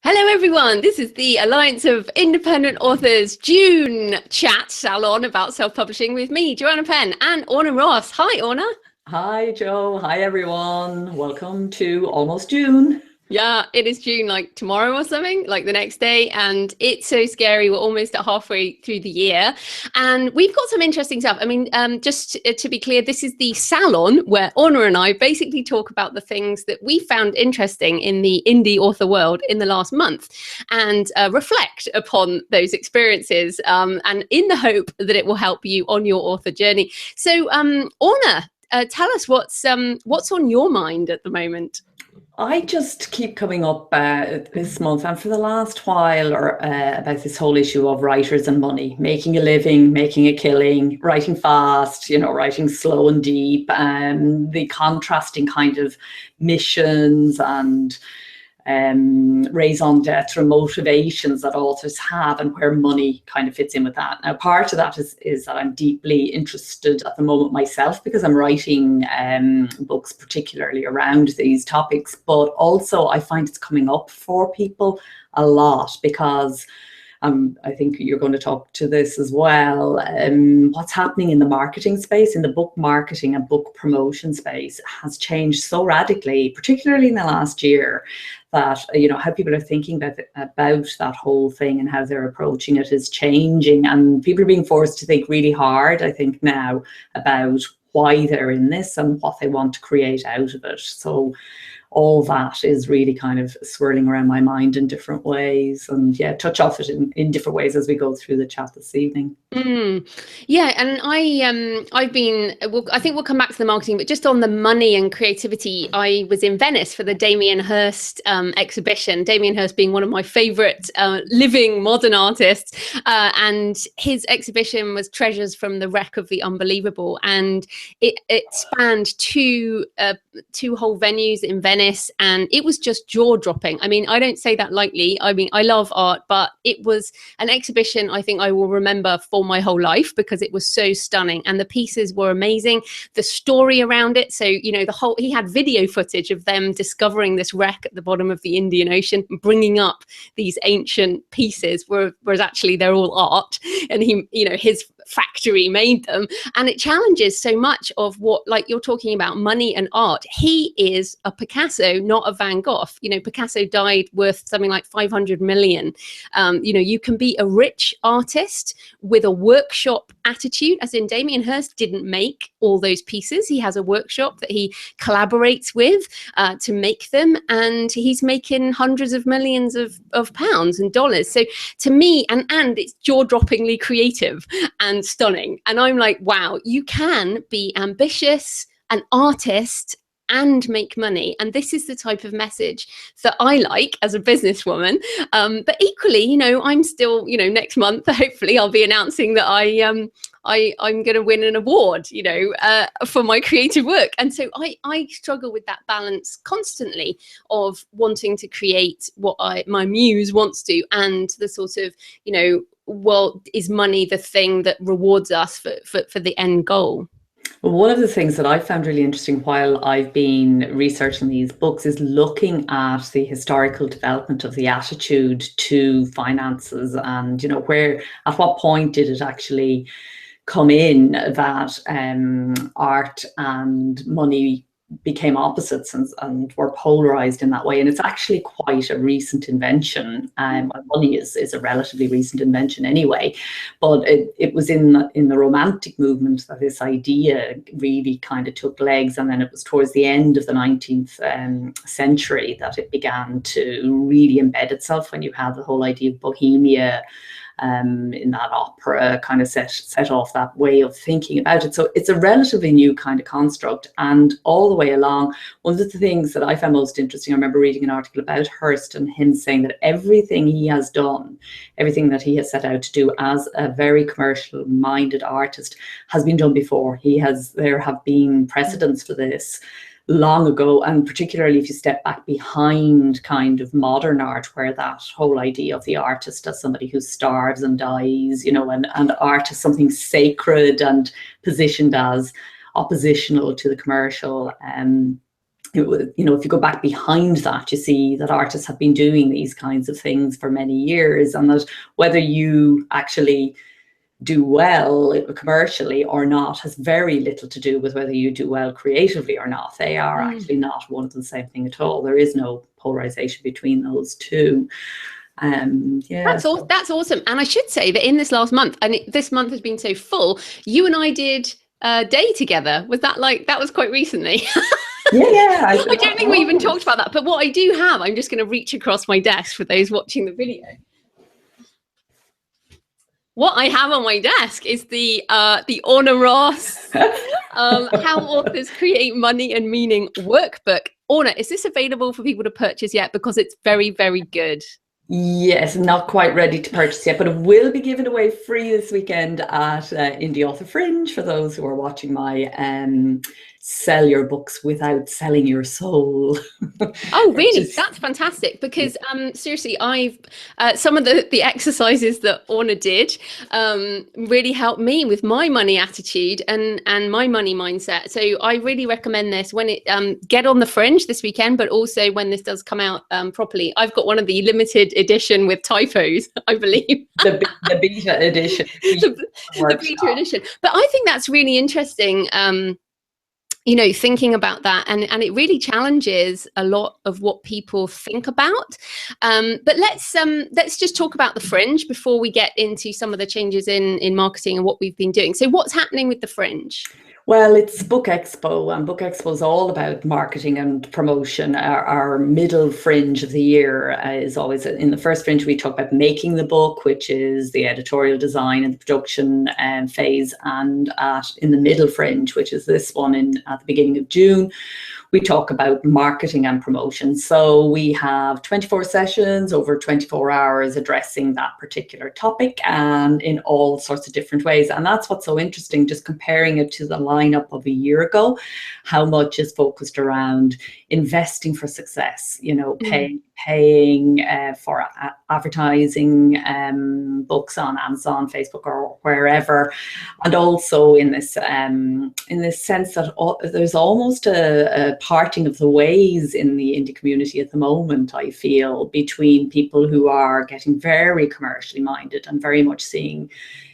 Hello everyone, this is the Alliance of Independent Authors June chat salon about self-publishing with me, Joanna Penn, and Orna Ross. Hi Orna. Hi Joe, hi everyone. Welcome to almost June. Yeah, it is June, like tomorrow or something, like the next day, and it's so scary. We're almost at halfway through the year, and we've got some interesting stuff. I mean, just to be clear, this is the salon where Orna and I basically talk about the things that we found interesting in the indie author world in the last month, and reflect upon those experiences, and in the hope that it will help you on your author journey. So, Orna, tell us what's on your mind at the moment. I just keep coming up this month and for the last while about this whole issue of writers and money, making a living, making a killing, writing fast, writing slow and deep, the contrasting kind of missions and raison d'etre motivations that authors have and where money kind of fits in with that. Now, part of that is that I'm deeply interested at the moment myself because I'm writing books particularly around these topics, but also I find it's coming up for people a lot because I think you're going to talk to this as well. What's happening in the marketing space, in the book marketing and book promotion space has changed so radically, particularly in the last year, that, how people are thinking about that whole thing and how they're approaching it is changing. And people are being forced to think really hard, I think, now about why they're in this and what they want to create out of it. So all that is really kind of swirling around my mind in different ways, and yeah, touch off it in different ways as we go through the chat this evening. Yeah, and I think we'll come back to the marketing, but just on the money and creativity, I was in Venice for the Damien Hirst exhibition. Damien Hirst being one of my favorite living modern artists, and his exhibition was Treasures from the Wreck of the Unbelievable, and it spanned two whole venues in Venice, and it was just jaw-dropping. I mean, I don't say that lightly. I mean, I love art, but it was an exhibition I think I will remember for my whole life because it was so stunning, and the pieces were amazing, the story around it. So, he had video footage of them discovering this wreck at the bottom of the Indian Ocean, bringing up these ancient pieces, whereas actually they're all art, and his factory made them. And it challenges so much of what, like you're talking about, money and art. He is a Picasso, not a Van Gogh. Picasso died worth something like 500 million. You can be a rich artist with a workshop attitude, as in Damien Hirst didn't make all those pieces. He has a workshop that he collaborates with to make them, and he's making hundreds of millions of pounds and dollars. So to me, and it's jaw-droppingly creative and stunning. And I'm like, wow, you can be ambitious, an artist, and make money. And this is the type of message that I like as a businesswoman. But equally, I'm still, next month, hopefully I'll be announcing that I'm going to win an award, for my creative work. And so I struggle with that balance constantly of wanting to create what my muse wants to, and the sort of, well, is money the thing that rewards us for the end goal? Well, one of the things that I found really interesting while I've been researching these books is looking at the historical development of the attitude to finances, and at what point did it actually come in that art and money became opposites and were polarized in that way. And it's actually quite a recent invention. Money is a relatively recent invention anyway, but it was in the Romantic movement that this idea really kind of took legs, and then it was towards the end of the 19th century that it began to really embed itself, when you had the whole idea of Bohemia in that opera kind of set off that way of thinking about it. So it's a relatively new kind of construct. And all the way along, one of the things that I found most interesting, I remember reading an article about Hirst and him saying that everything he has done, everything that he has set out to do as a very commercial minded artist has been done before. There have been precedents for this long ago, and particularly if you step back behind kind of modern art, where that whole idea of the artist as somebody who starves and dies, and art as something sacred and positioned as oppositional to the commercial, you know, if you go back behind that, you see that artists have been doing these kinds of things for many years, and that whether you actually do well commercially or not has very little to do with whether you do well creatively or not. They are actually not one and the same thing at all. There is no polarization between those two. Yeah, that's awesome. And I should say that in this last month, and this month has been so full, you and I did a day together. Was that that was quite recently? Yeah. I don't think we even talked about that. But what I do have, I'm just going to reach across my desk for those watching the video. What I have on my desk is the Orna Ross How Authors Create Money and Meaning workbook. Orna, is this available for people to purchase yet? Because it's very, very good. Yes, not quite ready to purchase yet, but it will be given away free this weekend at Indie Author Fringe for those who are watching my Sell Your Books Without Selling Your Soul. Oh, really? That's fantastic. Because seriously, I've some of the exercises that Orna did really helped me with my money attitude and my money mindset. So I really recommend this when it get on the Fringe this weekend, but also when this does come out properly. I've got one of the limited edition with typos, I believe. the beta edition. the beta edition. But I think that's really interesting. You know, thinking about that, and it really challenges a lot of what people think about. But let's just talk about the Fringe before we get into some of the changes in marketing and what we've been doing. So what's happening with the Fringe? Well, it's Book Expo, and Book Expo is all about marketing and promotion. Our middle fringe of the year is always in the first fringe. We talk about making the book, which is the editorial design and the production phase, and in the middle fringe, which is this one at the beginning of June, we talk about marketing and promotion. So we have 24 sessions over 24 hours addressing that particular topic and in all sorts of different ways. And that's what's so interesting, just comparing it to the lineup of a year ago, how much is focused around investing for success, you know, paying for advertising books on Amazon, Facebook, or wherever, and also in this sense that there's almost a parting of the ways in the indie community at the moment, I feel, between people who are getting very commercially minded and very much seeing,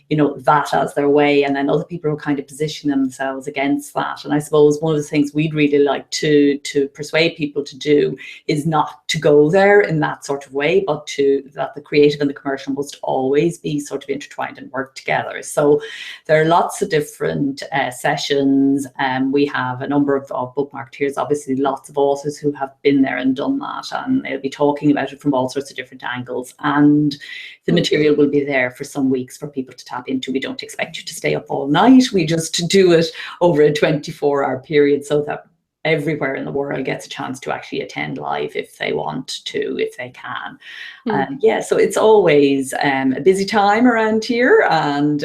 you know, that as their way, and then other people are kind of positioning themselves against that. And I suppose one of the things we'd really like to persuade people to do is not to go there in that sort of way, but that the creative and the commercial must always be sort of intertwined and work together. So there are lots of different sessions, and we have a number of book marketeers, obviously lots of authors who have been there and done that, and they'll be talking about it from all sorts of different angles, and the material will be there for some weeks for people to tap into. We don't expect you to stay up all night. We just do it over a 24-hour period so that everywhere in the world gets a chance to actually attend live if they want to, if they can. Yeah, so it's always a busy time around here, and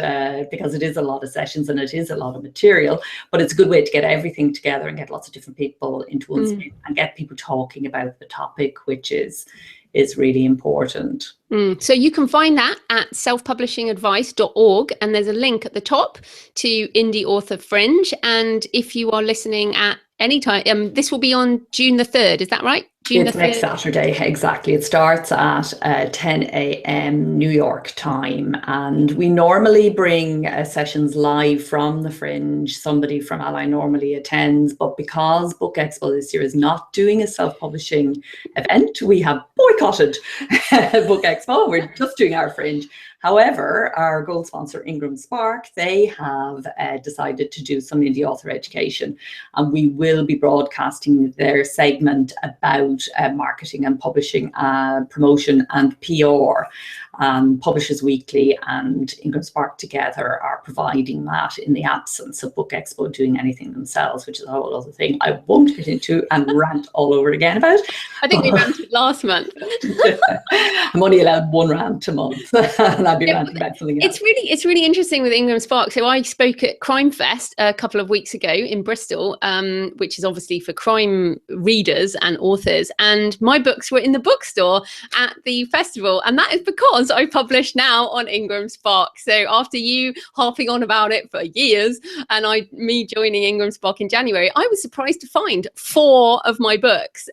because it is a lot of sessions and it is a lot of material, but it's a good way to get everything together and get lots of different people into one space and get people talking about the topic, which is really important. So you can find that at selfpublishingadvice.org, and there's a link at the top to Indie Author Fringe. And if you are listening at any time, this will be on June the 3rd, is that right? June it's next Saturday, exactly. It starts at 10 a.m. New York time, and we normally bring sessions live from the Fringe. Somebody from Ally normally attends, but because Book Expo this year is not doing a self-publishing event, we have boycotted Book Expo. We're just doing our Fringe. However, our gold sponsor, IngramSpark, they have decided to do some indie author education, and we will be broadcasting their segment about marketing and publishing, promotion and PR. Publishers Weekly and IngramSpark together are providing that in the absence of Book Expo doing anything themselves, which is a whole other thing I won't get into and rant all over again about. I think we ranted last month. I'm only allowed one rant a month, and I'll be ranting about something else. It's really interesting with IngramSpark. So I spoke at Crime Fest a couple of weeks ago in Bristol, which is obviously for crime readers and authors, and my books were in the bookstore at the festival, and that is because ones I publish now on IngramSpark. So after you harping on about it for years and me joining IngramSpark in January, I was surprised to find 4 of my books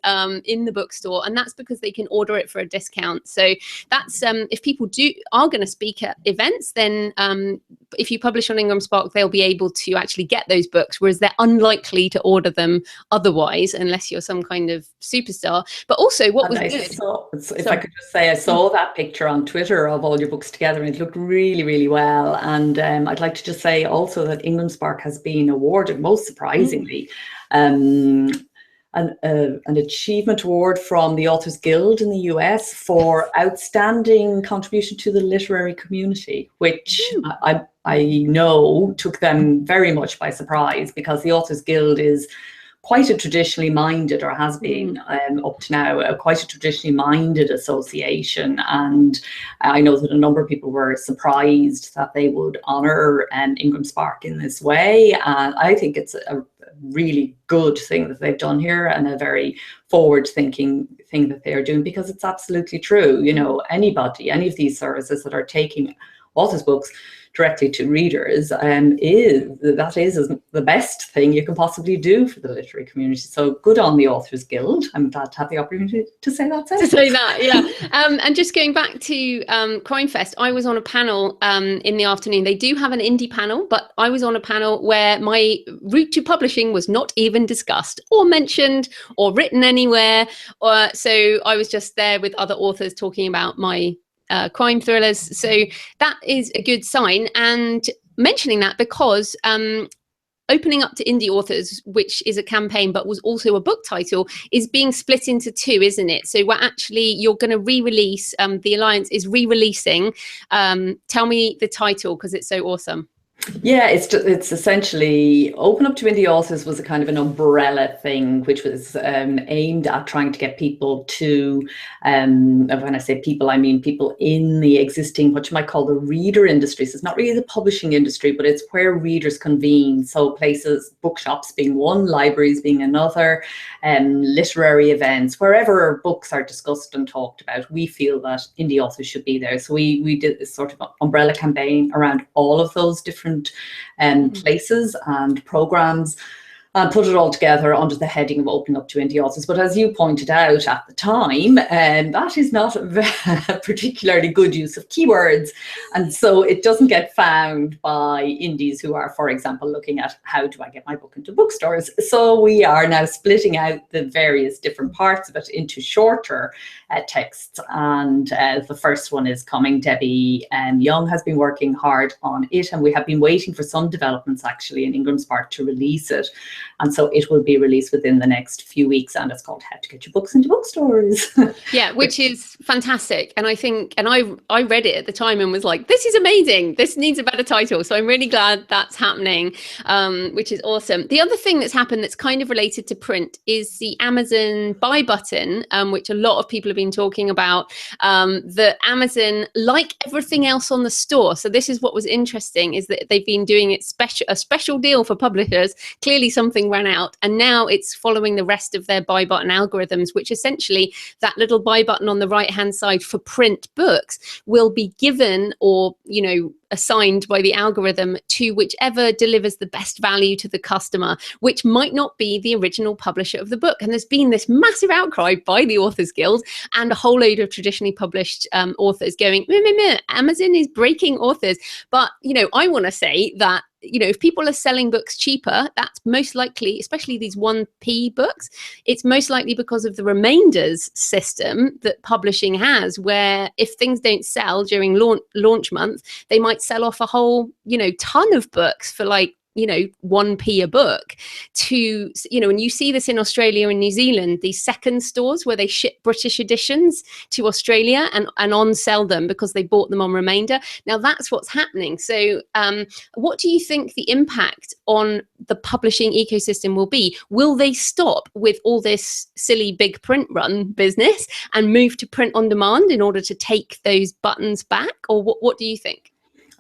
in the bookstore, and that's because they can order it for a discount. So that's if people are going to speak at events, then if you publish on IngramSpark, they'll be able to actually get those books, whereas they're unlikely to order them otherwise unless you're some kind of superstar. But also what was good, if I could just say, I saw that picture on Twitter of all your books together, and it looked really, really well. And I'd like to just say also that IngramSpark has been awarded, most surprisingly, an achievement award from the Authors Guild in the US for outstanding contribution to the literary community, which I know took them very much by surprise, because the Authors Guild is quite a traditionally minded, or has been up to now, quite a traditionally minded association. And I know that a number of people were surprised that they would honour IngramSpark in this way. And I think it's a really good thing that they've done here, and a very forward-thinking thing that they're doing, because it's absolutely true. You know, any of these services that are taking authors' books directly to readers, is the best thing you can possibly do for the literary community. So good on the Authors Guild. I'm glad to have the opportunity to say that. Yeah. And just going back to Crime Fest, I was on a panel in the afternoon. They do have an indie panel, but I was on a panel where my route to publishing was not even discussed or mentioned or written anywhere. So I was just there with other authors talking about my crime thrillers. So that is a good sign. And mentioning that because Opening Up to Indie Authors, which is a campaign but was also a book title, is being split into 2, isn't it? So you're going to re-release, the Alliance is re-releasing. Tell me the title, because it's so awesome. Yeah, it's essentially Open Up to Indie Authors was a kind of an umbrella thing, which was aimed at trying to get people to, when I say people, I mean people in the existing, what you might call the reader industry. So it's not really the publishing industry, but it's where readers convene. So places, bookshops being one, libraries being another, literary events, wherever books are discussed and talked about, we feel that indie authors should be there. So we did this sort of umbrella campaign around all of those different places and programs, and put it all together under the heading of Opening Up to Indie Authors. But as you pointed out at the time, that is not a particularly good use of keywords. And so it doesn't get found by indies who are, for example, looking at how do I get my book into bookstores. So we are now splitting out the various different parts of it into shorter texts. And the first one is coming. Debbie Young has been working hard on it, and we have been waiting for some developments actually in IngramSpark to release it. And so it will be released within the next few weeks, and it's called How to Get Your Books into Bookstores. Yeah, which is fantastic. And I think, and I read it at the time and was like, this is amazing. This needs a better title. So I'm really glad that's happening, which is awesome. The other thing that's happened that's kind of related to print is the Amazon buy button, which a lot of people have been talking about. The Amazon, like everything else on the store. So this is what was interesting, is that they've been doing it a special deal for publishers. Clearly something ran out, and now it's following the rest of their buy button algorithms, which essentially that little buy button on the right hand side for print books will be given, or assigned by the algorithm to whichever delivers the best value to the customer, which might not be the original publisher of the book. And there's been this massive outcry by the Authors Guild and a whole load of traditionally published authors going, Amazon is breaking authors. But I want to say that if people are selling books cheaper, that's most likely, especially these 1p books, it's most likely because of the remainders system that publishing has, where if things don't sell during launch month, they might sell off a whole, ton of books for like 1p a book to, and you see this in Australia and New Zealand, these second stores where they ship British editions to Australia and on-sell them because they bought them on remainder. Now that's what's happening. So what do you think the impact on the publishing ecosystem will be? Will they stop with all this silly big print run business and move to print on demand in order to take those buttons back? Or what do you think?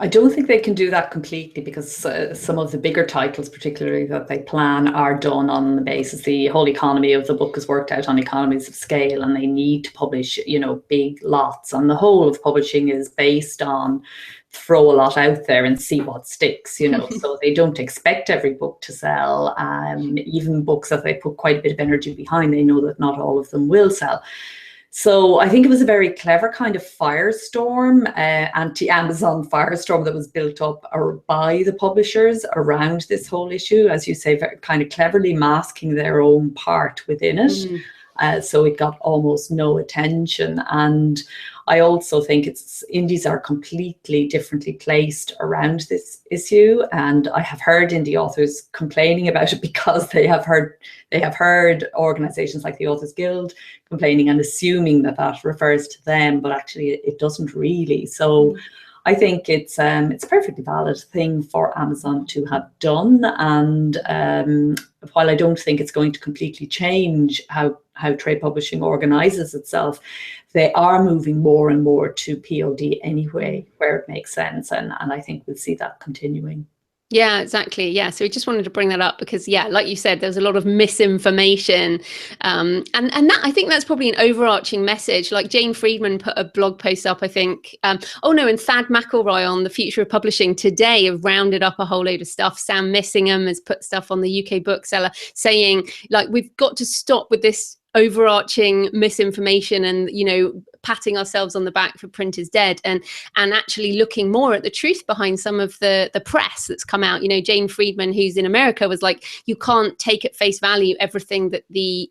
I don't think they can do that completely, because some of the bigger titles, particularly that they plan, are done on the basis the whole economy of the book is worked out on economies of scale, and they need to publish, big lots. And the whole of publishing is based on throw a lot out there and see what sticks, so they don't expect every book to sell. Even books that they put quite a bit of energy behind, they know that not all of them will sell. So I think it was a very clever kind of firestorm, anti-Amazon firestorm that was built up by the publishers around this whole issue, as you say, kind of cleverly masking their own part within it. So it got almost no attention. And I also think indies are completely differently placed around this issue. And I have heard indie authors complaining about it, because they have heard organizations like the Authors Guild complaining and assuming that that refers to them, but actually it doesn't really. So I think it's a perfectly valid thing for Amazon to have done. And while I don't think it's going to completely change how trade publishing organizes itself, they are moving more and more to POD anyway, where it makes sense. And I think we'll see that continuing. Yeah, exactly. Yeah. So we just wanted to bring that up because, yeah, like you said, there's a lot of misinformation. And that, I think that's probably an overarching message. Like Jane Friedman put a blog post up, I think. And Thad McElroy on the Future of Publishing today have rounded up a whole load of stuff. Sam Missingham has put stuff on the UK Bookseller saying, like, we've got to stop with this overarching misinformation and patting ourselves on the back for print is dead, and actually looking more at the truth behind some of the press that's come out. Jane Friedman, who's in America, was like, you can't take at face value everything that the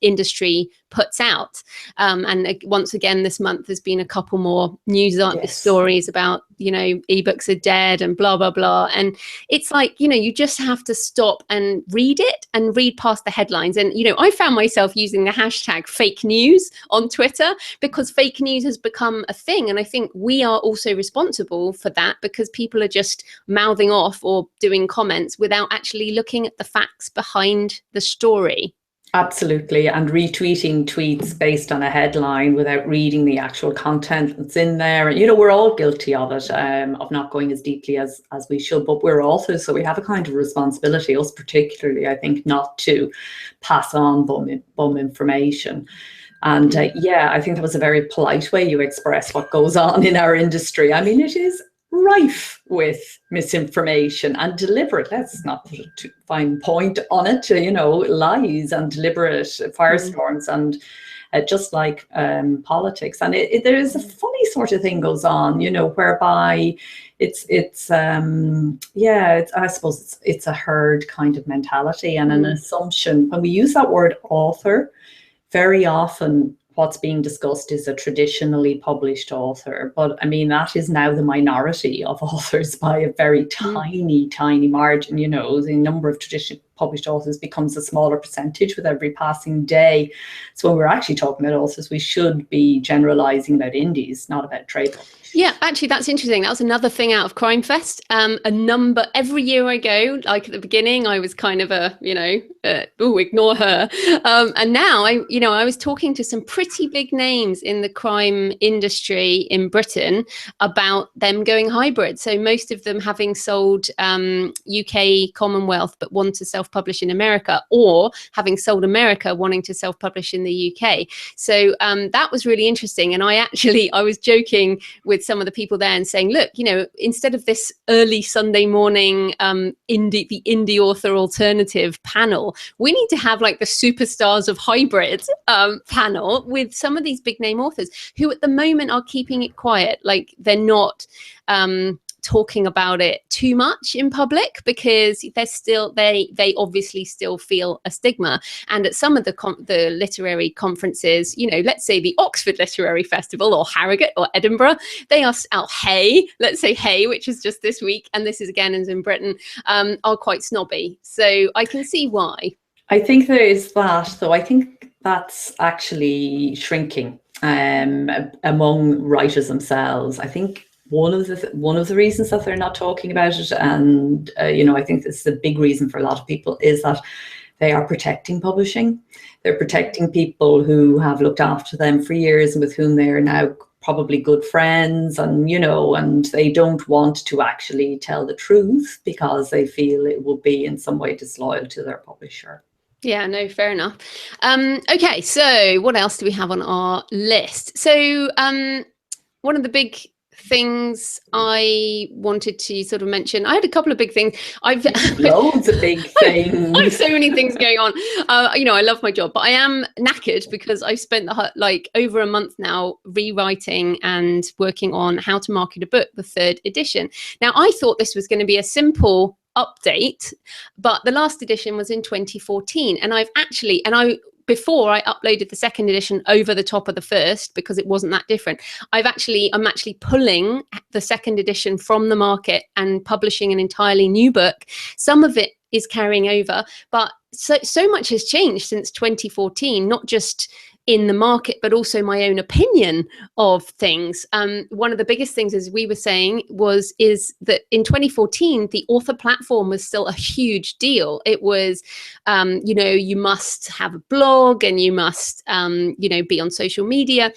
industry puts out. And once again, this month there's been a couple more news stories about ebooks are dead and blah blah blah, and it's like you just have to stop and read it and read past the headlines. And I found myself using the hashtag fake news on Twitter because fake news has become a thing, and I think we are also responsible for that because people are just mouthing off or doing comments without actually looking at the facts behind the story. Absolutely, and retweeting tweets based on a headline without reading the actual content that's in there. And we're all guilty of it, of not going as deeply as we should, but we're authors, so we have a kind of responsibility, us particularly, I think, not to pass on bum information. And I think that was a very polite way you express what goes on in our industry. I mean, it is rife with misinformation and deliberate, let's not put a too fine point on it, lies and deliberate firestorms, and just like politics. And there is a funny sort of thing goes on, whereby it's I suppose it's a herd kind of mentality and an assumption. When we use that word author, very often what's being discussed is a traditionally published author. But I mean, that is now the minority of authors by a very tiny margin. The number of traditionally published authors becomes a smaller percentage with every passing day. So when we're actually talking about authors, we should be generalizing about indies, not about trade publishing. Yeah, actually, that's interesting. That was another thing out of Crime Fest. Every year I go, like at the beginning, I was kind of ignore her. And now I was talking to some pretty big names in the crime industry in Britain about them going hybrid. So most of them having sold UK Commonwealth, but want to self-publish in America, or having sold America, wanting to self-publish in the UK. So that was really interesting. And I was joking with some of the people there and saying, look, instead of this early Sunday morning the indie author alternative panel, we need to have like the superstars of hybrid panel with some of these big name authors who at the moment are keeping it quiet. Like they're not talking about it too much in public because they obviously still feel a stigma. And at some of the literary conferences, let's say the Oxford Literary Festival or Harrogate or Edinburgh, they are out let's say Hay, which is just this week, and this is again in Britain, are quite snobby. So I can see why. I think there is that, though. I think that's actually shrinking among writers themselves. I think one of the reasons that they're not talking about it, and I think this is a big reason for a lot of people, is that they are protecting publishing. They're protecting people who have looked after them for years and with whom they are now probably good friends, and, you know, and they don't want to actually tell the truth because they feel it will be in some way disloyal to their publisher. Yeah, no, fair enough. Okay, so what else do we have on our list? So one of the big things I wanted to sort of mention, I had a couple of big things. I've loads of big things. I have so many things going on. You know, I love my job, but I am knackered because I've spent like over a month now rewriting and working on how to market a book, the 3rd edition. Now, I thought this was going to be a simple update, but the last edition was in 2014, and before I uploaded the 2nd edition over the top of the 1st because it wasn't that different. I'm actually pulling the 2nd edition from the market and publishing an entirely new book. Some of it is carrying over, but so much has changed since 2014, not just in the market, but also my own opinion of things. One of the biggest things, as we were saying, is that in 2014, the author platform was still a huge deal. It was, you know, you must have a blog and you must, you know, be on social media.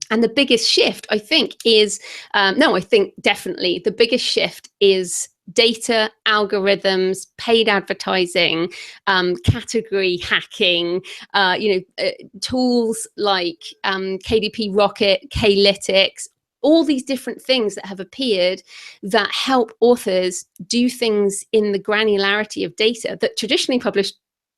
And the biggest shift, I think, is, I think definitely the biggest shift is data, algorithms, paid advertising, category hacking, tools like KDP Rocket, Klytics, all these different things that have appeared that help authors do things in the granularity of data that traditionally published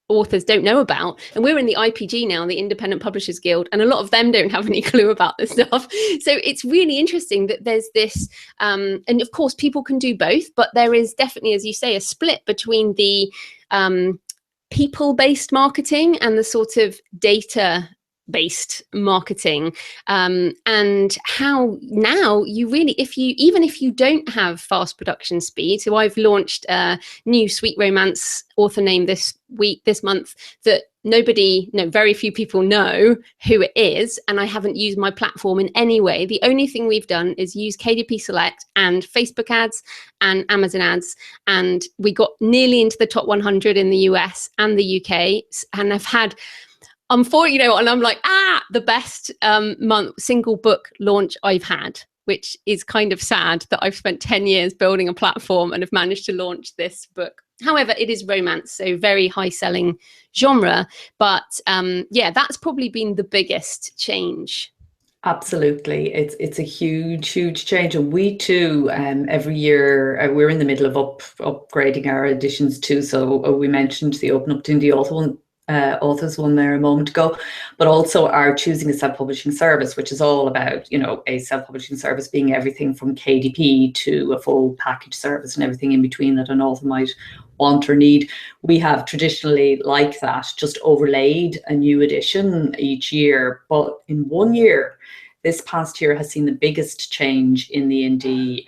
authors don't know about. And we're in the IPG now, the Independent Publishers Guild, and a lot of them don't have any clue about this stuff. So it's really interesting that there's this, and of course people can do both, but there is definitely, as you say, a split between the people-based marketing and the sort of data-based marketing, and how now you really, even if you don't have fast production speed. So I've launched a new sweet romance author name this month that very few people know who it is, and I haven't used my platform in any way. The only thing we've done is use KDP Select and Facebook ads and Amazon ads, and we got nearly into the top 100 in the US and the UK, and I've had, you know, and I'm like, the best single book launch I've had, which is kind of sad that I've spent 10 years building a platform and have managed to launch this book. However, it is romance, so very high selling genre. But that's probably been the biggest change. Absolutely. It's a huge change. And we too, every year, we're in the middle of upgrading our editions too. So we mentioned the Open Up to Indie Authors one there a moment ago, but also our Choosing a Self-Publishing Service, which is all about, you know, a self-publishing service being everything from KDP to a full package service and everything in between that an author might want or need. We have traditionally, like that, just overlaid a new edition each year, but in 1 year, this past year has seen the biggest change in the indie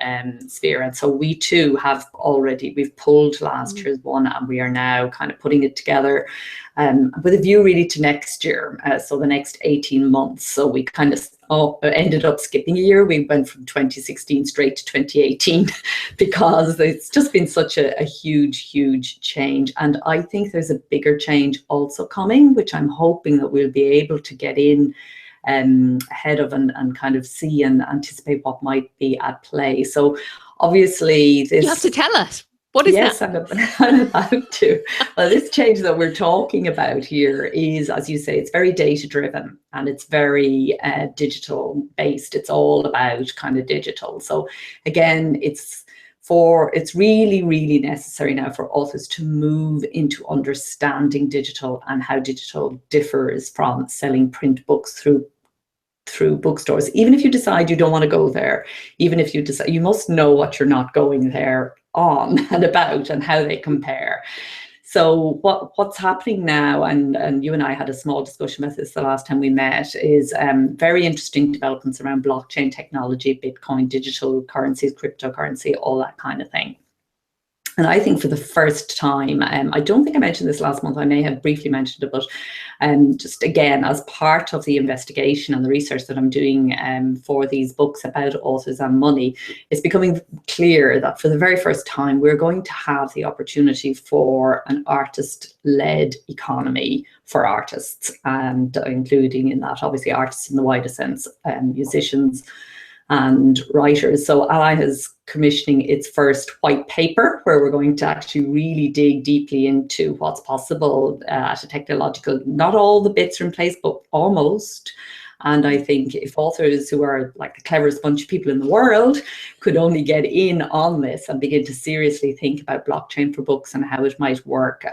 sphere. And so we too we've pulled last year's one, and we are now kind of putting it together with a view really to next year, so the next 18 months. So we kind of ended up skipping a year. We went from 2016 straight to 2018 because it's just been such a huge change. And I think there's a bigger change also coming, which I'm hoping that we'll be able to get in ahead of and kind of see and anticipate what might be at play. So obviously this... You have to tell us. What is that? Yes, I'm about to. Well, this change that we're talking about here is, as you say, it's very data driven and it's very digital based. It's all about kind of digital. So again, it's really necessary now for authors to move into understanding digital and how digital differs from selling print books through bookstores. Even if you decide you don't want to go there, even if you decide, you must know what you're not going there on and about and how they compare. So what's happening now, and you and I had a small discussion about this the last time we met, is very interesting developments around blockchain technology, Bitcoin, digital currencies, cryptocurrency, all that kind of thing. And I think for the first time, I don't think I mentioned this last month, I may have briefly mentioned it, but just again, as part of the investigation and the research that I'm doing for these books about authors and money, it's becoming clear that for the very first time, we're going to have the opportunity for an artist-led economy for artists, and including in that, obviously, artists in the wider sense, musicians and writers. So Ally is commissioning its first white paper, where we're going to actually really dig deeply into what's possible at a technological, not all the bits are in place, but almost. And I think if authors who are like the cleverest bunch of people in the world could only get in on this and begin to seriously think about blockchain for books and how it might work,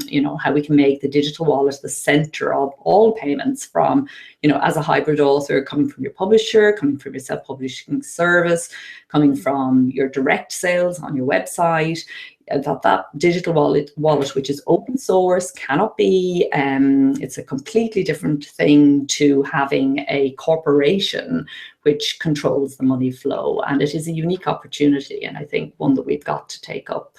you know, how we can make the digital wallet the center of all payments from, you know, as a hybrid author, coming from your publisher, coming from your self-publishing service, coming from your direct sales on your website, that digital wallet, which is open source, cannot be, it's a completely different thing to having a corporation which controls the money flow. And it is a unique opportunity, and I think one that we've got to take up.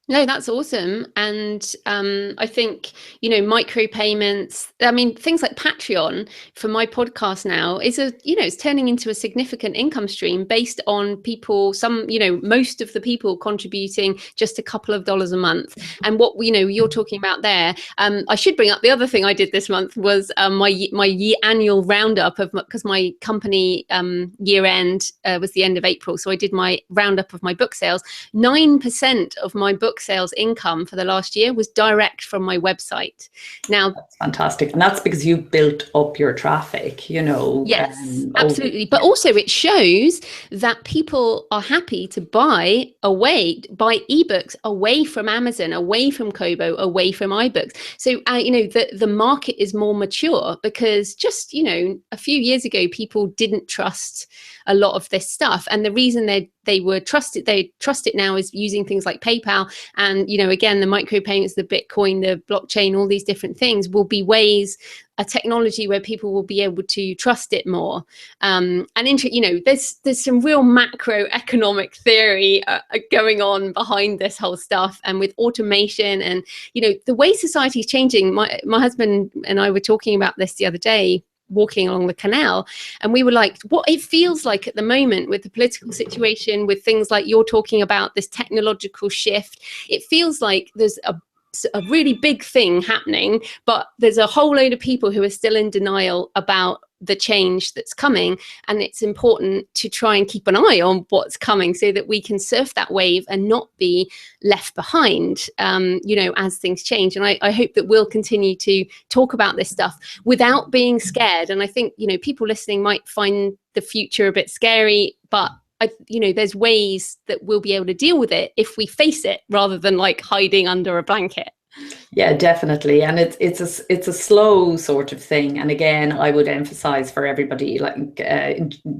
No, that's awesome. And I think, you know, micropayments, I mean, things like Patreon for my podcast now is it's turning into a significant income stream based on people, most of the people contributing just a couple of dollars a month. And what, you're talking about there, I should bring up the other thing I did this month was my annual roundup because my company year end was the end of April. So I did my roundup of my book sales. 9% of my book sales income for the last year was direct from my website. Now, that's fantastic. And that's because you built up your traffic, Yes, absolutely. But also it shows that people are happy to buy ebooks away from Amazon, away from Kobo, away from iBooks. So, the market is more mature because just, a few years ago, people didn't trust a lot of this stuff. And the reason they trust it now is using things like PayPal. And, again, the micropayments, the Bitcoin, the blockchain, all these different things will be ways, a technology where people will be able to trust it more. There's some real macroeconomic theory going on behind this whole stuff. And with automation and, the way society is changing, my husband and I were talking about this the other day, walking along the canal, and we were like, what it feels like at the moment with the political situation, with things like you're talking about, this technological shift, it feels like there's a really big thing happening, but there's a whole load of people who are still in denial about the change that's coming. And it's important to try and keep an eye on what's coming so that we can surf that wave and not be left behind, as things change. And I hope that we'll continue to talk about this stuff without being scared. And I think, people listening might find the future a bit scary, but there's ways that we'll be able to deal with it if we face it rather than like hiding under a blanket. Yeah, definitely. And it's a slow sort of thing. And again, I would emphasize for everybody, like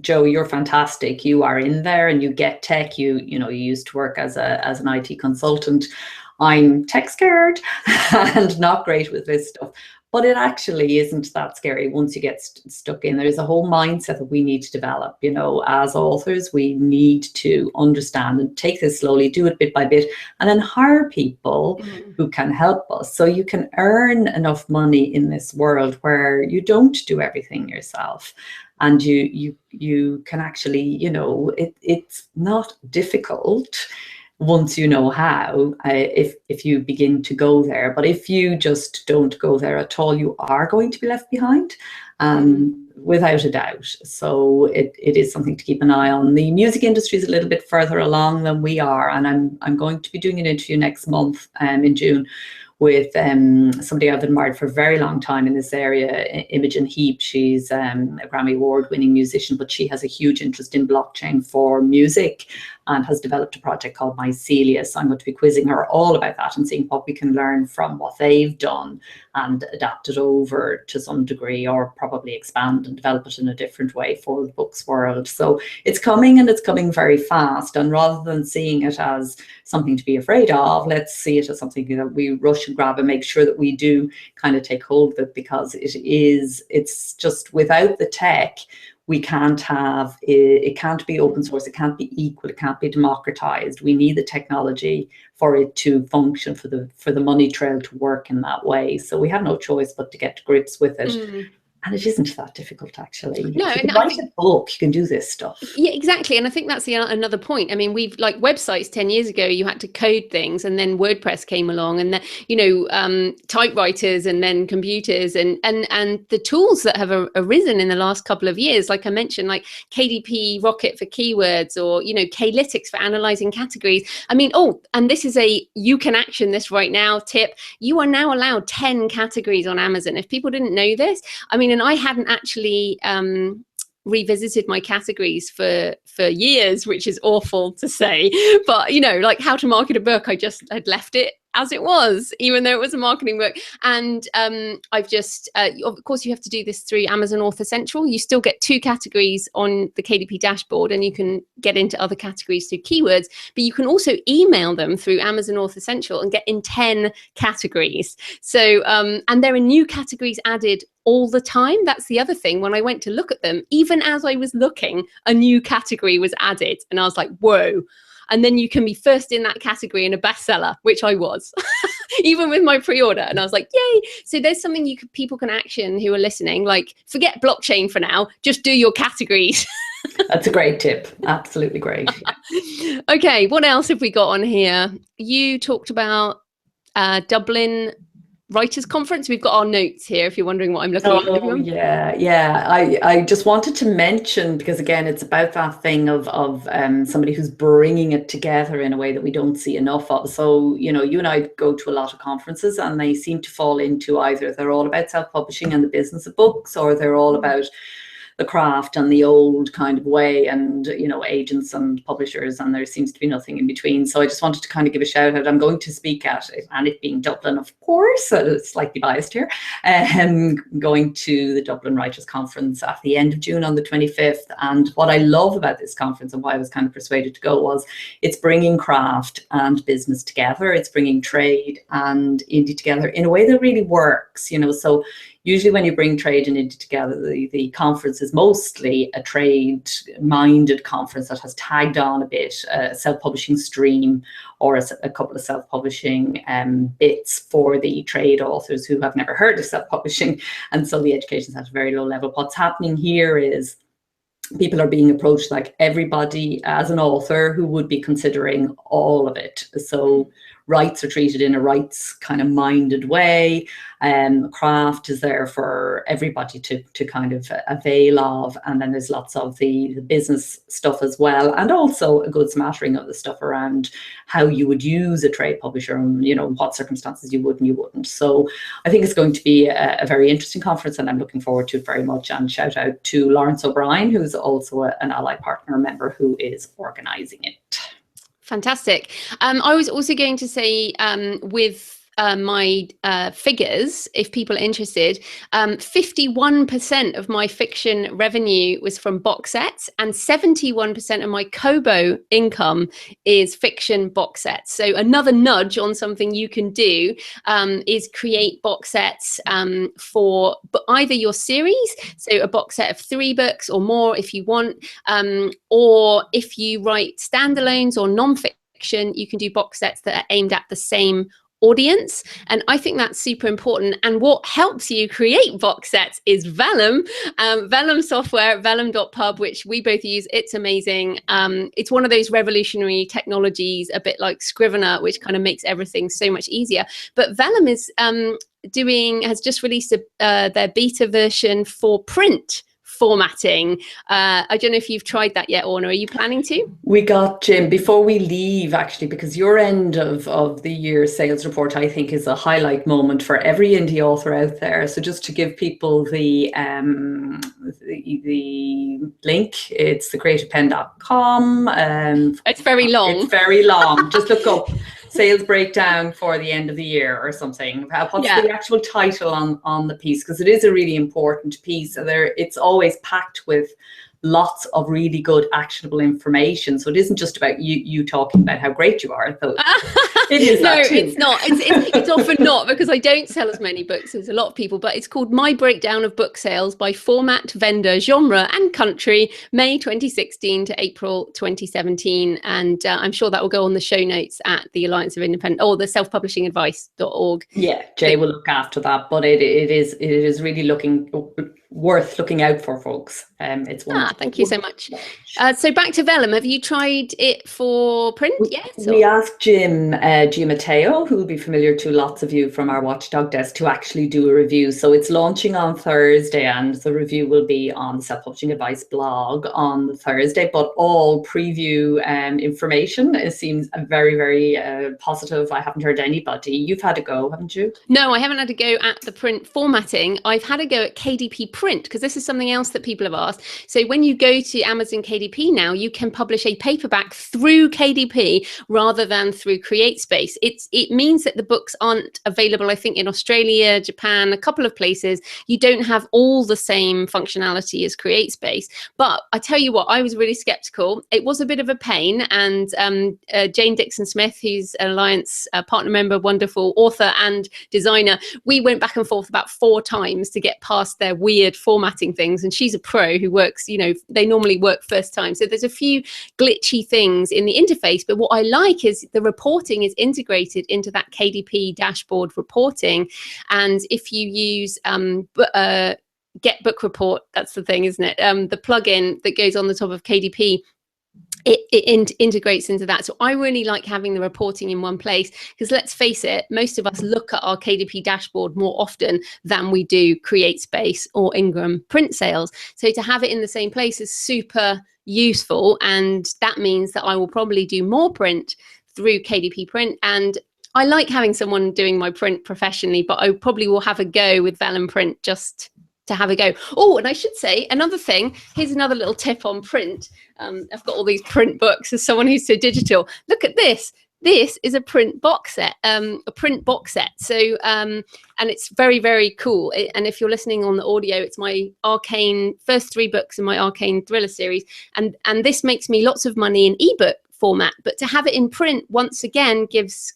Joe, you're fantastic. You are in there and you get tech. You used to work as an IT consultant. I'm tech scared and not great with this stuff. But it actually isn't that scary once you get stuck in. There's a whole mindset that we need to develop. As authors, we need to understand and take this slowly, do it bit by bit, and then hire people who can help us. So you can earn enough money in this world where you don't do everything yourself. And you can actually, it's not difficult once you know how, if you begin to go there. But if you just don't go there at all, you are going to be left behind, without a doubt. So it is something to keep an eye on. The music industry is a little bit further along than we are, and I'm going to be doing an interview next month in June with somebody I've admired for a very long time in this area, Imogen Heap. She's a Grammy Award-winning musician, but she has a huge interest in blockchain for music and has developed a project called Mycelia. So I'm going to be quizzing her all about that and seeing what we can learn from what they've done and adapt it over to some degree, or probably expand and develop it in a different way for the books world. So it's coming, and it's coming very fast. And rather than seeing it as something to be afraid of, let's see it as something that we rush and grab and make sure that we do kind of take hold of it, because it's just, without the tech, we can't have it can't be open source, it can't be equal, it can't be democratized. We need the technology for it to function, for the money trail to work in that way. So we have no choice but to get to grips with it. And it isn't that difficult, actually. No, if you and can write a book, you can do this stuff. Yeah, exactly. And I think that's another point. I mean, we've like websites 10 years ago, you had to code things, and then WordPress came along, and then, you know, typewriters, and then computers, and the tools that have arisen in the last couple of years, like I mentioned, like KDP Rocket for keywords, or, you know, Klytics for analyzing categories. I mean, oh, and this is you can action this right now tip. You are now allowed 10 categories on Amazon. If people didn't know this, I mean, and I hadn't actually revisited my categories for years, which is awful to say, but, you know, like How to Market a Book, I just had left it as it was, even though it was a marketing book. And I've just, of course, you have to do this through Amazon Author Central. You still get 2 categories on the KDP dashboard, and you can get into other categories through keywords, but you can also email them through Amazon Author Central and get in 10 categories. So, and there are new categories added all the time. That's the other thing. When I went to look at them, even as I was looking, a new category was added, and I was like, whoa. And then you can be first in that category in a bestseller, which I was, even with my pre-order. And I was like, yay. So there's something people can action who are listening, like, forget blockchain for now, just do your categories. That's a great tip. Absolutely great. Okay, what else have we got on here? You talked about Dublin Writers Conference. We've got our notes here if you're wondering what I'm looking at. Oh, yeah. I just wanted to mention, because again, it's about that thing of somebody who's bringing it together in a way that we don't see enough of. So, you know, you and I go to a lot of conferences, and they seem to fall into either they're all about self-publishing and the business of books, or they're all about the craft and the old kind of way, and, you know, agents and publishers, and there seems to be nothing in between. So I just wanted to kind of give a shout out. I'm going to speak at, and it being Dublin, of course, slightly biased here, going to the Dublin Writers Conference at the end of June on the 25th. And what I love about this conference, and why I was kind of persuaded to go, was it's bringing craft and business together. It's bringing trade and indie together in a way that really works, you know. So usually when you bring trade and indie together, the conference is mostly a trade-minded conference that has tagged on a bit, a self-publishing stream, or a couple of self-publishing bits for the trade authors who have never heard of self-publishing. And so the education's at a very low level. What's happening here is people are being approached like everybody as an author who would be considering all of it. So rights are treated in a rights kind of minded way. Craft is there for everybody to kind of avail of. And then there's lots of the business stuff as well. And also a good smattering of the stuff around how you would use a trade publisher, and, you know, what circumstances you would and you wouldn't. So I think it's going to be a very interesting conference, and I'm looking forward to it very much. And shout out to Lawrence O'Brien, who's also an Ally Partner member, who is organising it. Fantastic. I was also going to say, with my figures, if people are interested, 51% of my fiction revenue was from box sets, and 71% of my Kobo income is fiction box sets. So another nudge on something you can do is create box sets for either your series, so a box set of 3 books or more if you want, or if you write standalones or non-fiction, you can do box sets that are aimed at the same audience. And I think that's super important. And what helps you create box sets is Vellum, Vellum software, vellum.pub, which we both use. It's amazing. It's one of those revolutionary technologies, a bit like Scrivener, which kind of makes everything so much easier. But Vellum is has just released their beta version for print formatting. I don't know if you've tried that yet, Orna. Are you planning to? We got, Jim, before we leave, actually, because your end of the year sales report, I think, is a highlight moment for every indie author out there. So just to give people the link, it's thecreativepen.com. It's very long. It's very long. Just look up sales breakdown for the end of the year or something. What's the actual title on the piece? Because it is a really important piece. It's always packed with lots of really good actionable information. So it isn't just about you talking about how great you are. So It is No, that too. it's not. It's often not, because I don't sell as many books as a lot of people, but it's called My Breakdown of Book Sales by Format, Vendor, Genre and Country, May 2016 to April 2017. And I'm sure that will go on the show notes at the Alliance of Independent, or the selfpublishingadvice.org. Yeah, Jay will look after that, but it is really worth looking out for, folks. It's one. Thank you so much. So back to Vellum. Have you tried it for print yet? We asked Jim Matteo, who will be familiar to lots of you from our Watchdog desk, to actually do a review. So it's launching on Thursday, and the review will be on the Self-Publishing Advice blog on Thursday. But all preview information, it seems very, very positive. I haven't heard anybody. You've had a go, haven't you? No, I haven't had a go at the print formatting. I've had a go at KDP Print, because this is something else that people have asked. So when you go to Amazon KDP now, you can publish a paperback through KDP rather than through CreateSpace. It means that the books aren't available, I think, in Australia, Japan, a couple of places. You don't have all the same functionality as CreateSpace. But I tell you what, I was really skeptical. It was a bit of a pain. And Jane Dixon-Smith, who's an Alliance partner member, wonderful author and designer, we went back and forth about 4 times to get past their weird formatting things. And she's a pro who works, they normally work first time. So there's a few glitchy things in the interface. But what I like is the reporting is integrated into that KDP dashboard reporting. And if you use Get Book Report, that's the thing, isn't it? The plugin that goes on the top of KDP, it integrates into that. So I really like having the reporting in one place, because let's face it, most of us look at our KDP dashboard more often than we do CreateSpace or Ingram print sales. So to have it in the same place is super useful, and that means that I will probably do more print through KDP Print. And I like having someone doing my print professionally, but I probably will have a go with Vellum Print just to have a go. Oh, and I should say another thing. Here's another little tip on print. I've got all these print books as someone who's so digital. Look at this. This is a print box set, a print box set. So, and it's very, very cool. And if you're listening on the audio, it's my first 3 books in my Arcane Thriller series. And this makes me lots of money in ebook format, but to have it in print once again gives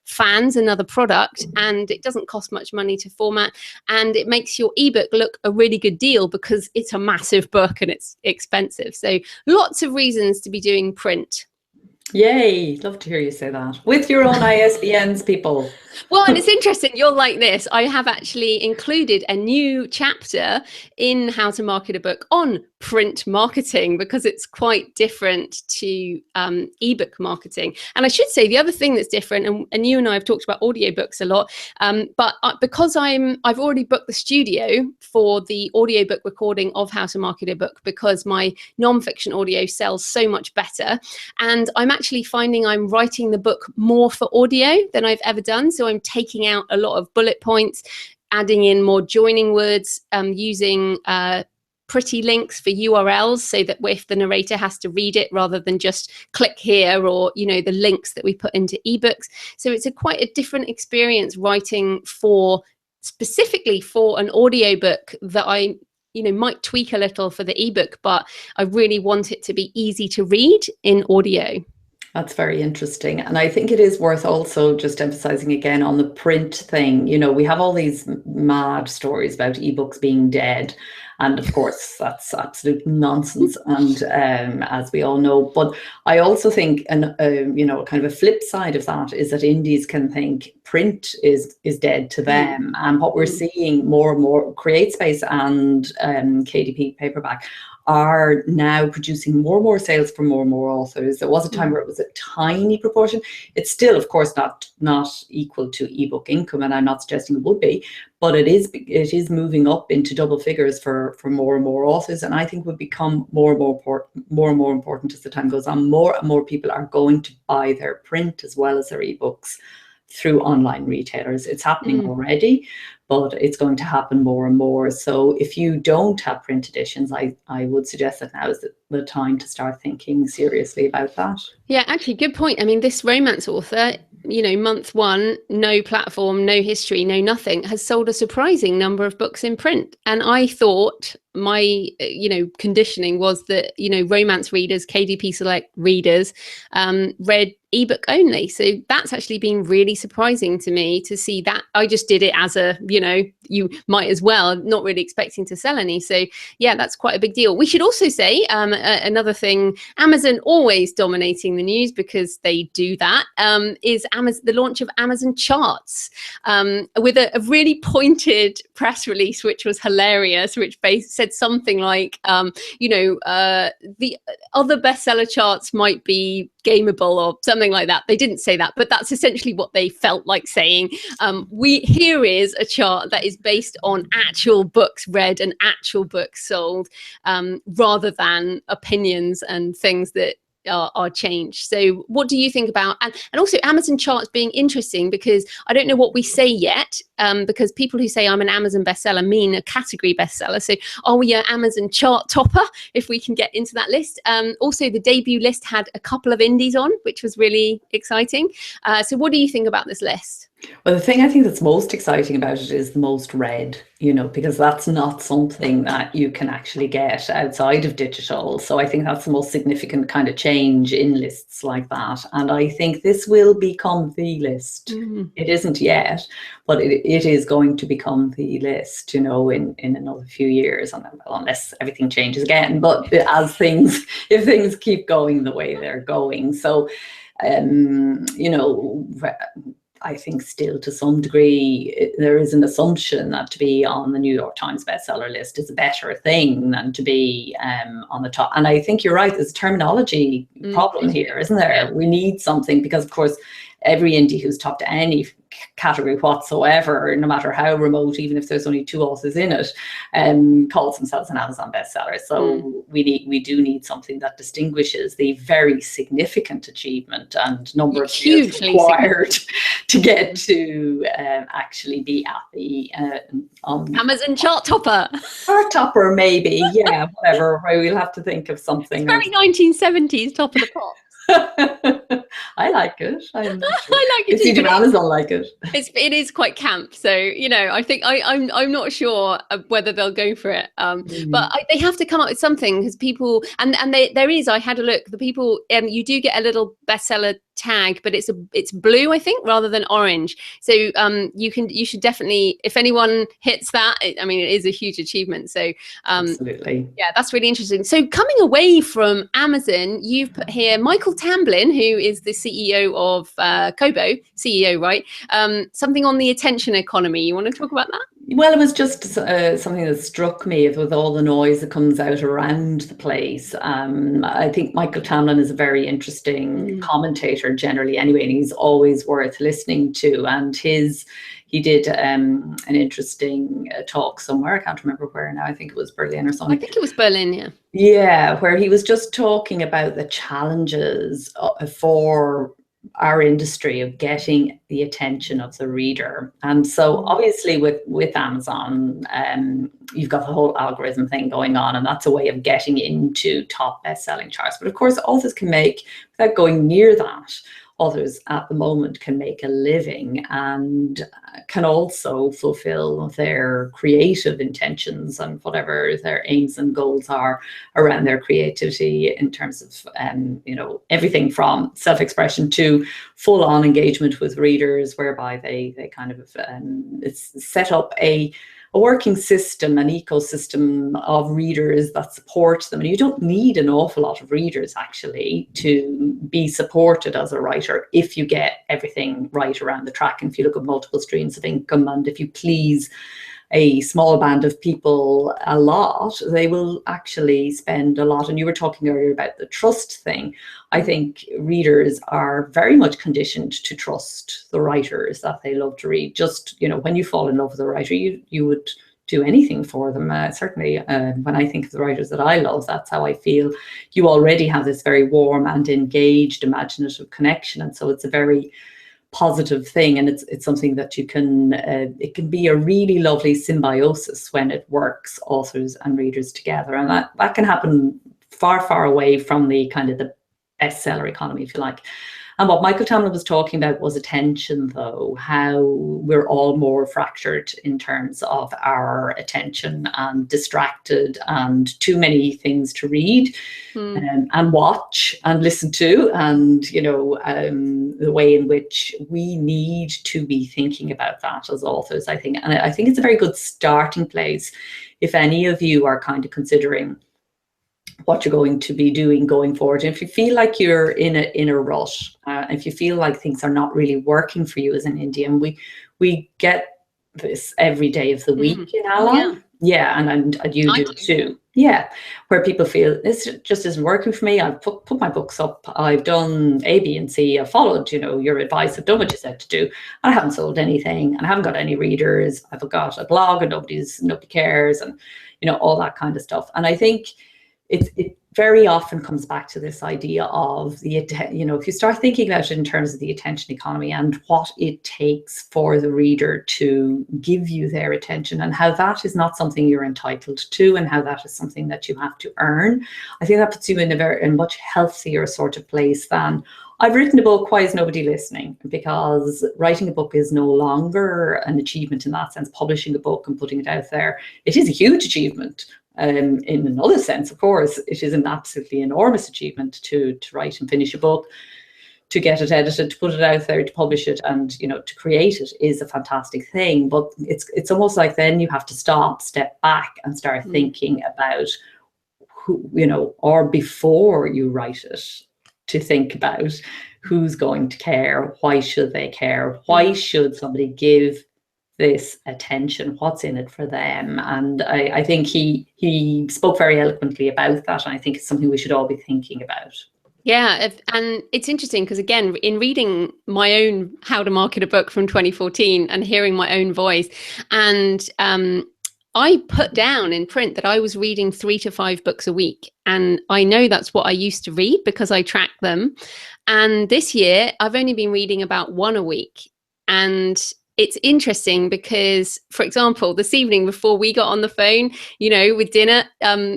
fans another product, and it doesn't cost much money to format, and it makes your ebook look a really good deal because it's a massive book and it's expensive. So lots of reasons to be doing print. Yay, love to hear you say that. With your own ISBNs, people. Well, and it's interesting, you'll like this. I have actually included a new chapter in How to Market a Book on print marketing, because it's quite different to ebook marketing. And I should say the other thing that's different, and you and I have talked about audiobooks a lot, but because I've already booked the studio for the audiobook recording of How to Market a Book, because my non-fiction audio sells so much better. And I'm actually finding I'm writing the book more for audio than I've ever done. So I'm taking out a lot of bullet points, adding in more joining words, using pretty links for URLs, so that if the narrator has to read it rather than just click here, or the links that we put into ebooks. So it's quite a different experience writing specifically for an audiobook that I might tweak a little for the ebook, but I really want it to be easy to read in audio. That's very interesting. And I think it is worth also just emphasizing again on the print thing. We have all these mad stories about ebooks being dead. And of course, that's absolute nonsense. And as we all know, but I also think, kind of a flip side of that is that indies can think print is dead to them. And what we're seeing more and more, CreateSpace and KDP Paperback are now producing more and more sales for more and more authors. There was a time where it was a tiny proportion. It's still, of course, not equal to ebook income, and I'm not suggesting it would be, but it is moving up into double figures for more and more authors, and I think would become more and more important as the time goes on. More and more people are going to buy their print as well as their ebooks through online retailers. It's happening already, but it's going to happen more and more. So if you don't have print editions, I would suggest that now is the time to start thinking seriously about that. Yeah, actually, good point. I mean, this romance author, month 1, no platform, no history, no nothing, has sold a surprising number of books in print. And I thought conditioning was that, romance readers, KDP Select readers, read ebook only. So that's actually been really surprising to me to see that. I just did it as a, you might as well, not really expecting to sell any. So yeah, that's quite a big deal. We should also say another thing, Amazon always dominating the news because they do that, is the launch of Amazon Charts, with a really pointed press release, which was hilarious, which said something like, the other bestseller charts might be gameable or something like that. They didn't say that, but that's essentially what they felt like saying. Here is a chart that is based on actual books read and actual books sold, rather than opinions and things that are changed. So what do you think about, and also Amazon charts being interesting, because I don't know what we say yet, because people who say I'm an Amazon bestseller mean a category bestseller. So are we an Amazon chart topper, if we can get into that list? Also, the debut list had a couple of indies on, which was really exciting. So what do you think about this list? Well, the thing I think that's most exciting about it is the most read, because that's not something that you can actually get outside of digital. So I think that's the most significant kind of change in lists like that. And I think this will become the list. It isn't yet, but it is going to become the list, in another few years, unless everything changes again. But if things keep going the way they're going. So, I think still to some degree there is an assumption that to be on the New York Times bestseller list is a better thing than to be on the top. And I think you're right, there's a terminology problem here, isn't there? We need something, because of course every indie who's topped any category whatsoever, no matter how remote, even if there's only 2 authors in it, calls themselves an Amazon bestseller. So we do need something that distinguishes the very significant achievement and number of years required to get to actually be at the Amazon chart topper. Chart topper, maybe, yeah, whatever. We'll have to think of something. It's very 1970s, top of the pop. I like it. I like it. See, Joanna's don't like it. It is quite camp. So I think I'm not sure whether they'll go for it. But they have to come up with something, because people and there is. I had a look. The people you do get a little bestseller tag, but it's blue, I think, rather than orange. So you should definitely, if anyone hits that, it is a huge achievement. So absolutely, yeah, that's really interesting. So coming away from Amazon, you've put here Michael Tamblyn, who is the CEO of Kobo, CEO, right? Something on the attention economy. You want to talk about that? Well, it was just something that struck me with all the noise that comes out around the place. I think Michael Tamblyn is a very interesting commentator generally anyway, and he's always worth listening to. And he did an interesting talk somewhere. I can't remember where now. I think it was Berlin or something. I think it was Berlin, yeah. Yeah, where he was just talking about the challenges for our industry of getting the attention of the reader. And so obviously with Amazon, you've got the whole algorithm thing going on, and that's a way of getting into top best-selling charts. But of course, authors can make, without going near that, authors at the moment can make a living and can also fulfill their creative intentions and whatever their aims and goals are around their creativity, in terms of everything from self-expression to full-on engagement with readers, whereby they kind of it's set up a working system, an ecosystem of readers that support them. And you don't need an awful lot of readers actually to be supported as a writer if you get everything right around the track. And if you look at multiple streams of income, and if you please a small band of people a lot, they will actually spend a lot. And you were talking earlier about the trust thing. I think readers are very much conditioned to trust the writers that they love to read. Just, when you fall in love with a writer, you would do anything for them. Certainly, when I think of the writers that I love, that's how I feel. You already have this very warm and engaged, imaginative connection. And so it's a very positive thing, and it's something that you can it can be a really lovely symbiosis when it works, authors and readers together, and that can happen far away from the kind of the bestseller economy, if you like. And what Michael Tamlin was talking about was attention, though, how we're all more fractured in terms of our attention and distracted and too many things to read and watch and listen to. And, you know, the way in which we need to be thinking about that as authors, I think. And I think it's a very good starting place if any of you are kind of considering what you're going to be doing going forward. And if you feel like you're in a rut, if you feel like things are not really working for you as an indie, and we get this every day of the week in Ally. Yeah, and you do too. Yeah, where people feel this just isn't working for me. I've put my books up. I've done A, B, and C. I've followed, you know, your advice. I've done what you said to do. And I haven't sold anything, and I haven't got any readers. I've got a blog, and nobody cares, and you know, all that kind of stuff. And I think it very often comes back to this idea of you know, if you start thinking about it in terms of the attention economy and what it takes for the reader to give you their attention, and how that is not something you're entitled to, and how that is something that you have to earn, I think that puts you in a much healthier sort of place than, I've written a book, why is nobody listening? Because writing a book is no longer an achievement in that sense. Publishing a book and putting it out there, it is a huge achievement. In another sense, of course, it is an absolutely enormous achievement to write and finish a book, to get it edited, to put it out there, to publish it, and you know, to create it is a fantastic thing. But it's almost like then you have to step back and start thinking about who, you know, or before you write it, to think about who's going to care, why should they care, why should somebody give this attention, what's in it for them. And I think he spoke very eloquently about that, and I think it's something we should all be thinking about. Yeah, and it's interesting because, again, in reading my own How to Market a Book from 2014 and hearing my own voice, and I put down in print that I was reading 3 to 5 books a week. And I know that's what I used to read because I tracked them. And this year, I've only been reading about 1 a week. And it's interesting because, for example, this evening before we got on the phone, you know, with dinner,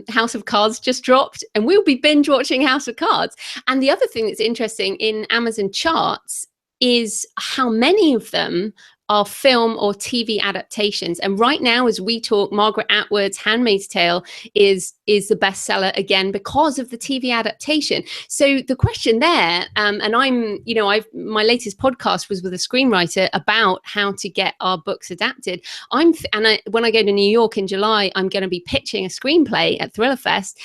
House of Cards just dropped, and we'll be binge watching House of Cards. And the other thing that's interesting in Amazon charts is how many of them are film or TV adaptations. And right now, as we talk, Margaret Atwood's Handmaid's Tale is the bestseller again because of the TV adaptation. So the question there, and I'm, you know, my latest podcast was with a screenwriter about how to get our books adapted. When I go to New York in July, I'm going to be pitching a screenplay at Thriller Fest.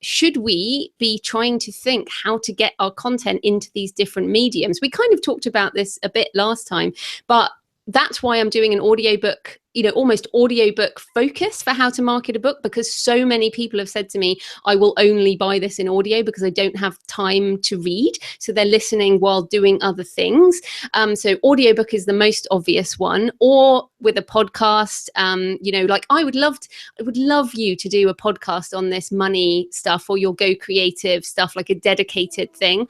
Should we be trying to think how to get our content into these different mediums? We kind of talked about this a bit last time, but that's why I'm doing an audiobook, you know, almost audiobook focus for How to Market a Book, because so many people have said to me, I will only buy this in audio because I don't have time to read. So they're listening while doing other things. So audiobook is the most obvious one, or with a podcast. You know, like I would love you to do a podcast on this money stuff, or your Go Creative stuff, like a dedicated thing.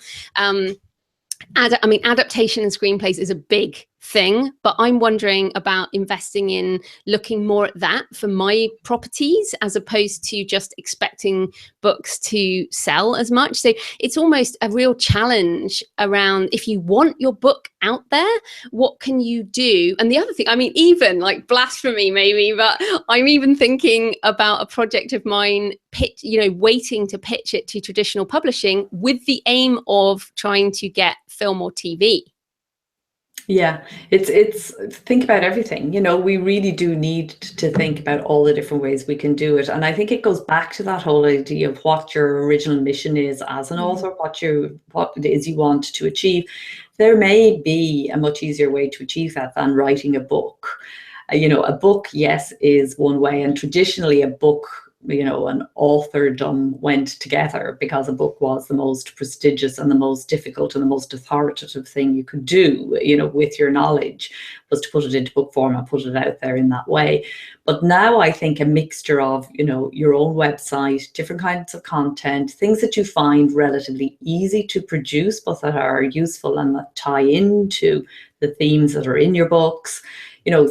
Adaptation and screenplays is a big thing, but I'm wondering about investing in looking more at that for my properties as opposed to just expecting books to sell as much. So it's almost a real challenge around, if you want your book out there, what can you do? And the other thing, I mean, even like blasphemy maybe, but I'm even thinking about a project of mine, waiting to pitch it to traditional publishing with the aim of trying to get film or TV. Yeah, it's think about everything. You know, we really do need to think about all the different ways we can do it. And I think it goes back to that whole idea of what your original mission is as an author, what it is you want to achieve. There may be a much easier way to achieve that than writing a book. You know, a book, yes, is one way, and traditionally a book, you know, an authordom went together because a book was the most prestigious and the most difficult and the most authoritative thing you could do, you know, with your knowledge, was to put it into book form and put it out there in that way. But now I think a mixture of, you know, your own website, different kinds of content, things that you find relatively easy to produce, but that are useful and that tie into the themes that are in your books.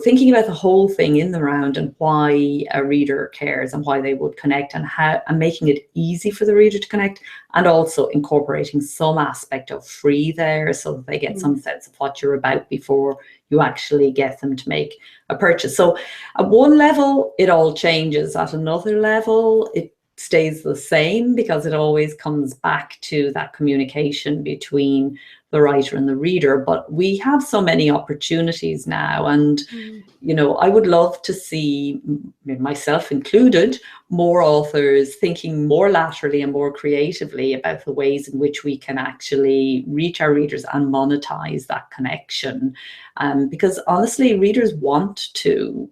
thinking about the whole thing in the round and why a reader cares and why they would connect, and making it easy for the reader to connect, and also incorporating some aspect of free there so that they get some sense of what you're about before you actually get them to make a purchase. So at one level, it all changes. At another level, it stays the same, because it always comes back to that communication between the writer and the reader. But we have so many opportunities now, and I would love to see, myself included, more authors thinking more laterally and more creatively about the ways in which we can actually reach our readers and monetize that connection. Because honestly, readers want to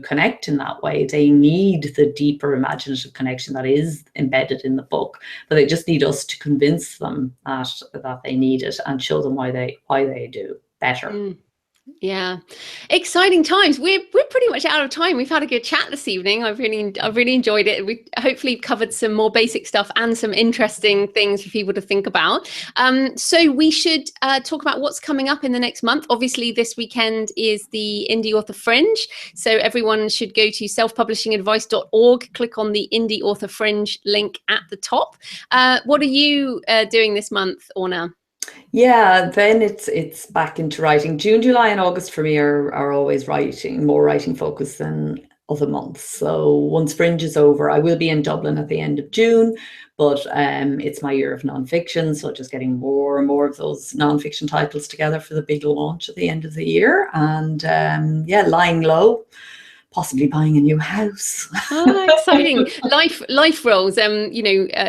connect in that way. They need the deeper imaginative connection that is embedded in the book, but they just need us to convince them that they need it and show them why they do better. Yeah, exciting times. We're pretty much out of time. We've had a good chat this evening. I've really enjoyed it. We hopefully covered some more basic stuff and some interesting things for people to think about. So we should talk about what's coming up in the next month. Obviously, this weekend is the Indie Author Fringe, so everyone should go to selfpublishingadvice.org, click on the Indie Author Fringe link at the top. What are you doing this month, Orna? Yeah, then it's back into writing. June, July, and August for me are always more writing focused than other months. So once Fringe is over, I will be in Dublin at the end of June, but it's my year of nonfiction, so just getting more and more of those nonfiction titles together for the big launch at the end of the year. And lying low, possibly buying a new house. Exciting. Life roles.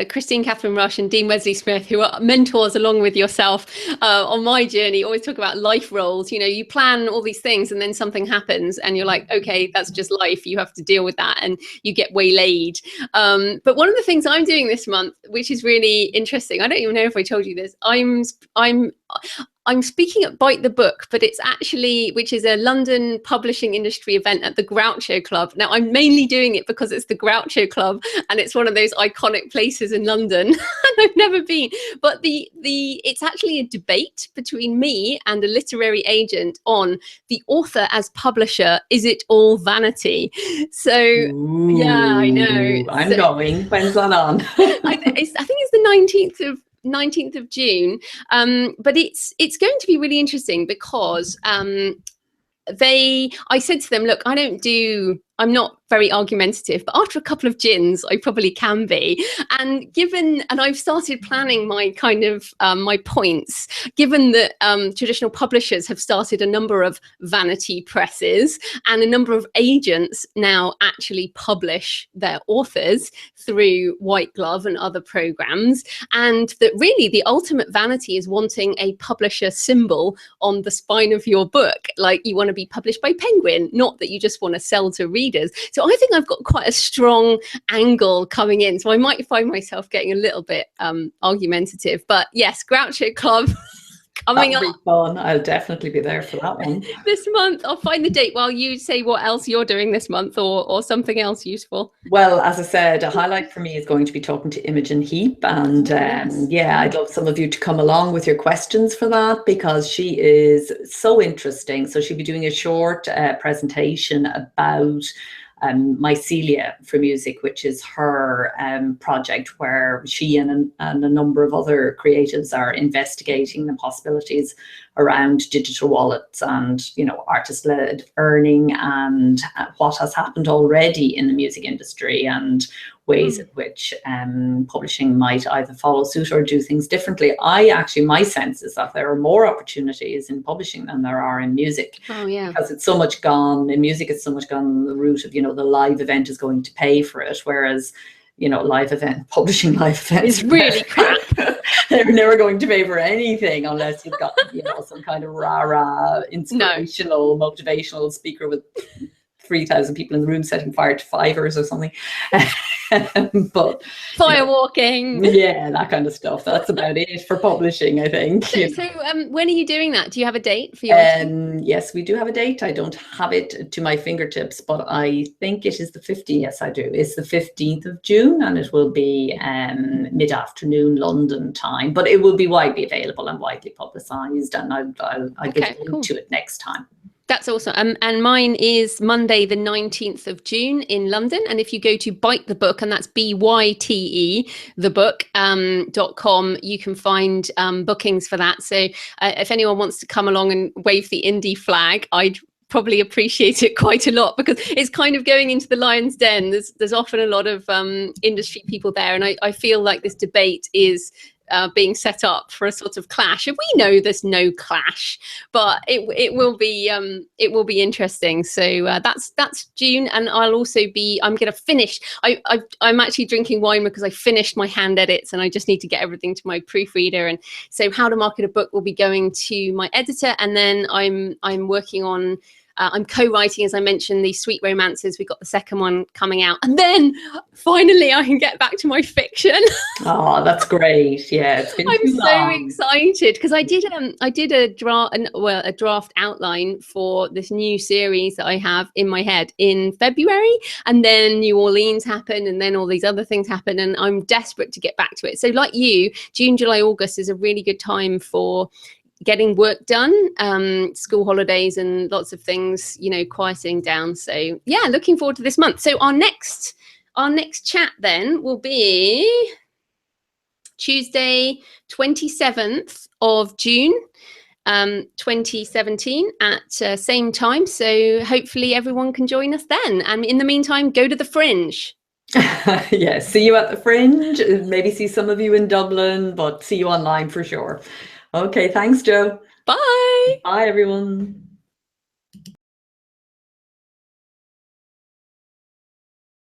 Christine Catherine Rush and Dean Wesley Smith, who are mentors along with yourself on my journey, always talk about life roles. You plan all these things and then something happens and you're like, okay, that's just life. You have to deal with that and you get waylaid. But one of the things I'm doing this month, which is really interesting, I don't even know if I told you this, I'm speaking at Bite the Book, but it's actually, which is a London publishing industry event at the Groucho Club. Now, I'm mainly doing it because it's the Groucho Club and it's one of those iconic places in London. And I've never been, but it's actually a debate between me and a literary agent on the author as publisher. Is it all vanity? So, yeah, I know. I'm going. When's that on? I think it's the 19th of June, but it's going to be really interesting because I said to them, look, I'm not very argumentative, but after a couple of gins, I probably can be. And I've started planning my kind of my points, given that traditional publishers have started a number of vanity presses and a number of agents now actually publish their authors through White Glove and other programs. And that really the ultimate vanity is wanting a publisher symbol on the spine of your book. Like you want to be published by Penguin, not that you just want to sell to readers. So I think I've got quite a strong angle coming in. So I might find myself getting a little bit argumentative. But yes, Groucho Club coming up. Fun. I'll definitely be there for that one. This month. I'll find the date while you say what else you're doing this month or something else useful. Well, as I said, a highlight for me is going to be talking to Imogen Heap. And I'd love some of you to come along with your questions for that, because she is so interesting. So she'll be doing a short presentation about Mycelia for Music, which is her project where she and a number of other creatives are investigating the possibilities around digital wallets and, artist-led earning and what has happened already in the music industry and ways in which publishing might either follow suit or do things differently. My sense is that there are more opportunities in publishing than there are in music. Oh, yeah. Because it's so much gone, in music it's so much gone the route of, the live event is going to pay for it, whereas, publishing live events is really crap. They're never going to pay for anything unless you've got, some kind of rah-rah, inspirational, motivational speaker with 3,000 people in the room setting fire to fivers or something. But firewalking, that kind of stuff. That's about it for publishing, I think. So when are you doing that? Do you have a date for your Yes, we do have a date. I don't have it to my fingertips, but I think it is the 15th. Yes, I do. It's the 15th of June, and it will be mid-afternoon London time, but it will be widely available and widely publicized, and I'll get into it next time. That's awesome. And mine is Monday, the 19th of June in London. And if you go to Byte the Book, and that's BYTE, thebook.com, you can find bookings for that. So if anyone wants to come along and wave the indie flag, I'd probably appreciate it quite a lot, because it's kind of going into the lion's den. There's often a lot of industry people there. And I feel like this debate is being set up for a sort of clash. And we know there's no clash, but it will be interesting. So that's June, and I'll also be. I'm going to finish. I'm actually drinking wine because I finished my hand edits, and I just need to get everything to my proofreader. And so, How to Market a Book will be going to my editor, and then I'm working on. I'm co-writing, as I mentioned, these sweet romances. We've got the second one coming out, and then finally I can get back to my fiction. Oh, that's great! Yeah, it's been I'm too long. excited because I did a draft outline for this new series that I have in my head in February, and then New Orleans happened, and then all these other things happened, and I'm desperate to get back to it. So, like you, June, July, August is a really good time for getting work done, school holidays and lots of things, quieting down. So yeah, looking forward to this month. So our next chat then will be Tuesday, 27th of June, 2017 at same time. So hopefully everyone can join us then. And in the meantime, go to the Fringe. Yeah, see you at the Fringe. Maybe see some of you in Dublin, but see you online for sure. Okay, thanks, Jo. Bye. Bye, everyone.